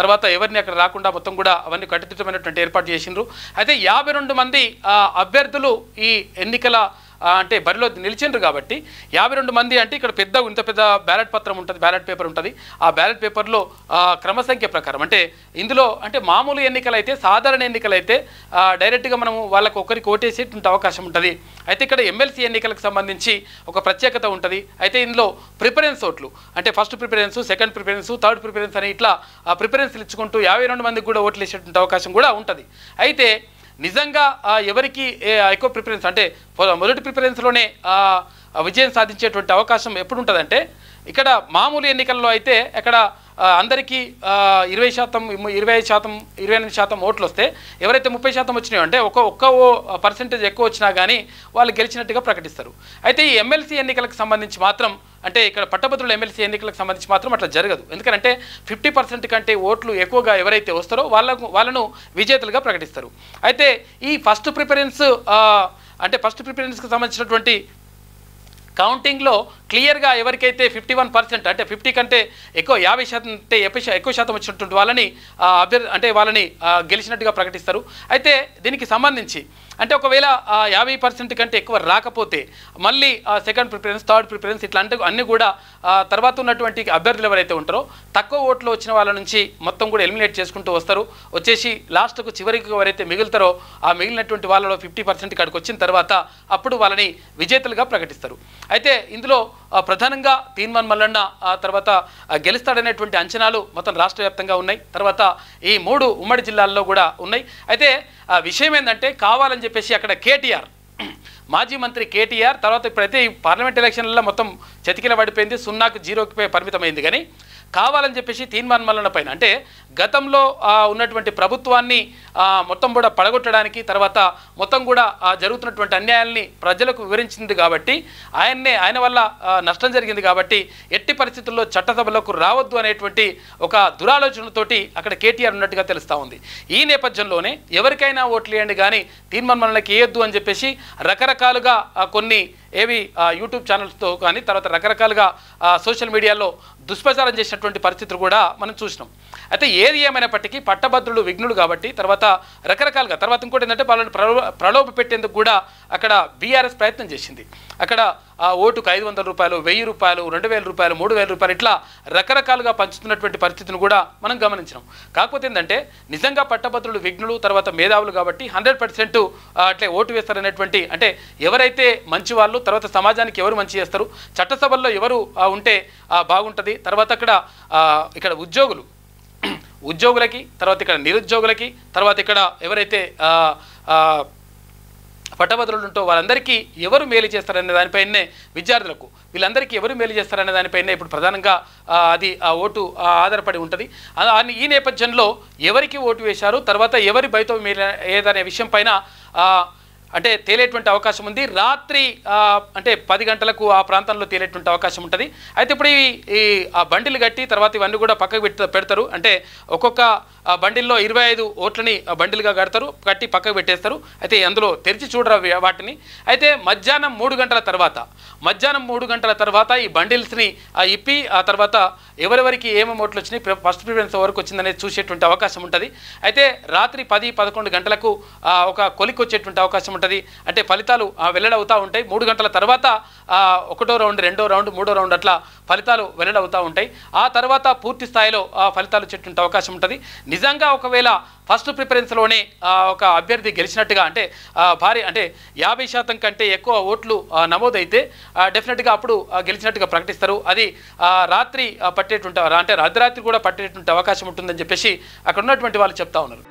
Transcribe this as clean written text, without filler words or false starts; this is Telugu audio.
తర్వాత ఎవరిని అక్కడ రాకుండా మొత్తం కూడా అవన్నీ కట్టుదిట్టమైనటువంటి ఏర్పాటు చేసిండ్రు. అయితే 52 మంది అభ్యర్థులు ఈ ఎన్నికల అంటే బరిలో నిలిచిండ్రు కాబట్టి 52 మంది అంటే ఇక్కడ ఇంత పెద్ద బ్యాలెట్ పత్రం ఉంటుంది, బ్యాలెట్ పేపర్ ఉంటుంది. ఆ బ్యాలెట్ పేపర్లో క్రమసంఖ్య ప్రకారం అంటే ఇందులో అంటే మామూలు ఎన్నికలైతే సాధారణ ఎన్నికలైతే డైరెక్ట్గా మనము వాళ్ళకు ఒకరికి ఓటేసేటువంటి అవకాశం ఉంటుంది. అయితే ఇక్కడ ఎమ్మెల్సీ ఎన్నికలకు సంబంధించి ఒక ప్రత్యేకత ఉంటుంది. అయితే ఇందులో ప్రిఫరెన్స్ ఓట్లు అంటే first preference, second preference, third preference అని ఇట్లా ప్రిఫరెన్స్లు ఇచ్చుకుంటూ 52 మందికి కూడా ఓట్లు వేసేటువంటి అవకాశం కూడా ఉంటుంది. అయితే నిజంగా ఎవరికి ఎక్కువ ప్రిఫరెన్స్ అంటే మొదటి ప్రిఫరెన్స్లోనే విజయం సాధించేటువంటి అవకాశం ఎప్పుడు ఉంటుందంటే ఇక్కడ మామూలు ఎన్నికల్లో అయితే ఇక్కడ అందరికీ 20%, 25%, 28% ఓట్లు వస్తే ఎవరైతే 30% వచ్చినాయో అంటే ఒక్క పర్సెంటేజ్ ఎక్కువ వచ్చినా కానీ వాళ్ళు గెలిచినట్టుగా ప్రకటిస్తారు. అయితే ఈ ఎమ్మెల్సీ ఎన్నికలకు సంబంధించి మాత్రం అంటే ఇక్కడ పట్టభద్రుల ఎమ్మెల్సీ ఎన్నికలకు సంబంధించి మాత్రం అట్లా జరగదు. ఎందుకంటే 50% కంటే ఓట్లు ఎక్కువగా ఎవరైతే వస్తారో వాళ్ళను విజేతలుగా ప్రకటిస్తారు. అయితే ఈ ఫస్ట్ ప్రిఫరెన్స్కి సంబంధించినటువంటి కౌంటింగ్లో క్లియర్గా ఎవరికైతే 51% అంటే 50 కంటే ఎక్కువ 50% అంటే ఎక్కువ శాతం వచ్చినటువంటి వాళ్ళని వాళ్ళని గెలిచినట్టుగా ప్రకటిస్తారు. అయితే దీనికి సంబంధించి అంటే ఒకవేళ 50% కంటే ఎక్కువ రాకపోతే మళ్ళీ సెకండ్ ప్రిఫరెన్స్, థర్డ్ ప్రిఫరెన్స్ ఇట్లా అంటే అన్నీ కూడా తర్వాత ఉన్నటువంటి అభ్యర్థులు ఎవరైతే ఉంటారో తక్కువ ఓట్లు వచ్చిన వాళ్ళ నుంచి మొత్తం కూడా ఎలిమినేట్ చేసుకుంటూ వస్తారు. వచ్చేసి లాస్ట్కు చివరికి ఎవరైతే మిగులుతారో ఆ మిగిలినటువంటి వాళ్ళలో 50% కాడికి వచ్చిన తర్వాత అప్పుడు వాళ్ళని విజేతలుగా ప్రకటిస్తారు. అయితే ఇందులో ప్రధానంగా తీన్మాన్ మల్లన్న తర్వాత గెలుస్తాడనేటువంటి అంచనాలు మొత్తం రాష్ట్ర వ్యాప్తంగా ఉన్నాయి. తర్వాత ఈ 3 ఉమ్మడి జిల్లాల్లో కూడా ఉన్నాయి. అయితే విషయం ఏంటంటే కావాలని చెప్పేసి అక్కడ కేటీఆర్ మాజీ మంత్రి కేటీఆర్ తర్వాత ఇప్పుడైతే ఈ పార్లమెంట్ ఎలక్షన్లలో మొత్తం చతికిల పడిపోయింది, 0కి 0కి పరిమితమైంది. కానీ కావాలని చెప్పేసి తీన్మాన్ మల్లన్న పైన అంటే గతంలో ఉన్నటువంటి ప్రభుత్వాన్ని మొత్తం కూడా పడగొట్టడానికి తర్వాత మొత్తం కూడా జరుగుతున్నటువంటి అన్యాయాల్ని ప్రజలకు వివరించింది కాబట్టి ఆయన వల్ల నష్టం జరిగింది కాబట్టి ఎట్టి పరిస్థితుల్లో చట్టసభలకు రావద్దు అనేటువంటి ఒక దురాలోచనతోటి అక్కడ కేటీఆర్ ఉన్నట్టుగా తెలుస్తూ ఉంది. ఈ నేపథ్యంలోనే ఎవరికైనా ఓట్లు వేయండి కానీ తీన్మాన్ మల్లన్నకి వేయొద్దు అని చెప్పేసి రకరకాలుగా కొన్ని యూట్యూబ్ ఛానల్స్తో కానీ తర్వాత రకరకాలుగా సోషల్ మీడియాలో దుష్ప్రచారం చేసినటువంటి పరిస్థితులు కూడా మనం చూసినాం. అయితే ఏది ఏమైనప్పటికీ పట్టభద్రులు విఘ్నులు కాబట్టి తర్వాత రకరకాలుగా తర్వాత ఇంకోటి ఏంటంటే వాళ్ళని ప్రలోభ పెట్టేందుకు కూడా అక్కడ బీఆర్ఎస్ ప్రయత్నం చేసింది. అక్కడ ఓటుకు 500 రూపాయలు, 1000 రూపాయలు, 2000 రూపాయలు, 3000 రూపాయలు ఇట్లా రకరకాలుగా పంచుతున్నటువంటి పరిస్థితిని కూడా మనం గమనించినాం. కాకపోతే ఏంటంటే నిజంగా పట్టభద్రులు విఘ్నులు తర్వాత మేధావులు కాబట్టి 100% అట్లే ఓటు వేస్తారనేటువంటి అంటే ఎవరైతే మంచి వాళ్ళు తర్వాత సమాజానికి ఎవరు మంచి చేస్తారు, చట్టసభల్లో ఎవరు ఉంటే బాగుంటుంది, తర్వాత ఇక్కడ ఉద్యోగులకి తర్వాత ఇక్కడ నిరుద్యోగులకి తర్వాత ఇక్కడ ఎవరైతే పట్టభద్రులు ఉంటో వాళ్ళందరికీ ఎవరు మేలు చేస్తారనే దానిపైనే విద్యార్థులకు వీళ్ళందరికీ ఎవరు మేలు చేస్తారనే దానిపైనే ఇప్పుడు ప్రధానంగా అది ఓటు ఆధారపడి ఉంటుంది. ఈ నేపథ్యంలో ఎవరికి ఓటు వేశారు తర్వాత ఎవరి బయట మేలు ఏదనే విషయం పైన అంటే తేలేటువంటి అవకాశం ఉంది. రాత్రి అంటే 10 గంటలకు ఆ ప్రాంతంలో తేలేటువంటి అవకాశం ఉంటుంది. అయితే ఇప్పుడు ఈ బండిలు కట్టి తర్వాత ఇవన్నీ కూడా పక్కకు పెడతారు. అంటే ఒక్కొక్క బండిల్లో 25 ఓట్లని బండిలుగా కట్టి పక్కకు పెట్టేస్తారు. అయితే అందులో తెరిచి చూడరు వాటిని. అయితే మధ్యాహ్నం 3 గంటల తర్వాత ఈ బండిల్స్ని ఇప్పి ఆ తర్వాత ఎవరెవరికి ఏమేమి ఓట్లు వచ్చినాయి, ఫస్ట్ ప్రిఫరెన్స్ ఎవరికి వచ్చిందనేది చూసేటువంటి అవకాశం ఉంటుంది. అయితే రాత్రి 10-11 గంటలకు ఒక కొలికి వచ్చేటువంటి అవకాశం ఉంటుంది. అంటే ఫలితాలు వెల్లడవుతూ ఉంటాయి. 3 గంటల తర్వాత 1వ రౌండ్, 2వ రౌండ్, 3వ రౌండ్ అట్లా ఫలితాలు వెల్లడవుతూ ఉంటాయి. ఆ తర్వాత పూర్తి స్థాయిలో ఫలితాలు వచ్చేటువంటి అవకాశం ఉంటుంది. నిజంగా ఒకవేళ ఫస్ట్ ప్రిఫరెన్స్లోనే ఒక అభ్యర్థి గెలిచినట్టుగా అంటే 50% కంటే ఎక్కువ ఓట్లు నమోదైతే డెఫినెట్గా అప్పుడు గెలిచినట్టుగా ప్రకటిస్తారు. అది రాత్రి పట్టేటువంటి అంటే అర్ధరాత్రి కూడా పట్టేటువంటి అవకాశం ఉంటుందని చెప్పేసి అక్కడ ఉన్నటువంటి వాళ్ళు చెప్తా ఉన్నారు.